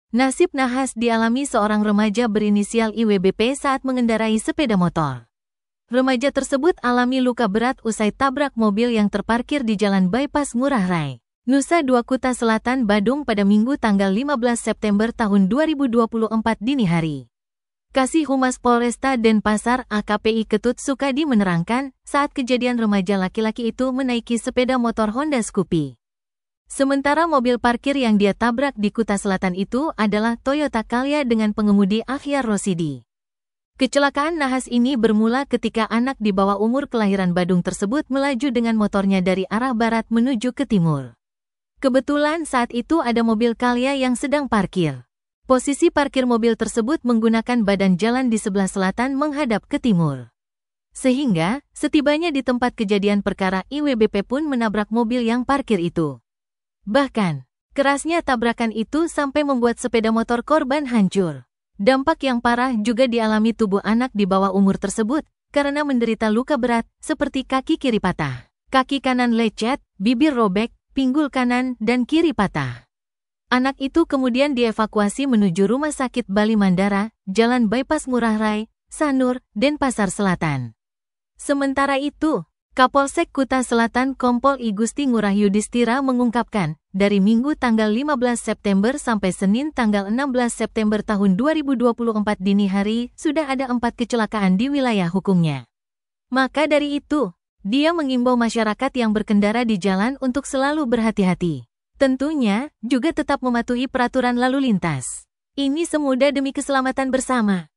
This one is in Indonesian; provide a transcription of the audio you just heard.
Nasib nahas dialami seorang remaja berinisial IWBP saat mengendarai sepeda motor. Remaja tersebut alami luka berat usai tabrak mobil yang terparkir di Jalan Bypass Ngurah Rai, Nusa Dua Kuta Selatan, Badung pada Minggu tanggal 15 September tahun 2024 dini hari. Kasih Humas Polresta Denpasar AKPI Ketut Sukadi menerangkan, saat kejadian remaja laki-laki itu menaiki sepeda motor Honda Scoopy. Sementara mobil parkir yang dia tabrak di Kuta Selatan itu adalah Toyota Calya dengan pengemudi Akhyar Rosidi. Kecelakaan nahas ini bermula ketika anak di bawah umur kelahiran Badung tersebut melaju dengan motornya dari arah barat menuju ke timur. Kebetulan saat itu ada mobil Calya yang sedang parkir. Posisi parkir mobil tersebut menggunakan badan jalan di sebelah selatan menghadap ke timur. Sehingga, setibanya di tempat kejadian perkara IWBP pun menabrak mobil yang parkir itu. Bahkan, kerasnya tabrakan itu sampai membuat sepeda motor korban hancur. Dampak yang parah juga dialami tubuh anak di bawah umur tersebut, karena menderita luka berat, seperti kaki kiri patah, kaki kanan lecet, bibir robek, pinggul kanan dan kiri patah. Anak itu kemudian dievakuasi menuju Rumah Sakit Bali Mandara, Jalan Bypass Ngurah Rai, Sanur, Denpasar Selatan. Sementara itu, Kapolsek Kuta Selatan Kompol I Gusti Ngurah Yudhistira mengungkapkan, dari Minggu tanggal 15 September sampai Senin tanggal 16 September tahun 2024 dini hari, sudah ada 4 kecelakaan di wilayah hukumnya. Maka dari itu, dia mengimbau masyarakat yang berkendara di jalan untuk selalu berhati-hati. Tentunya, juga tetap mematuhi peraturan lalu lintas. Ini semua demi keselamatan bersama.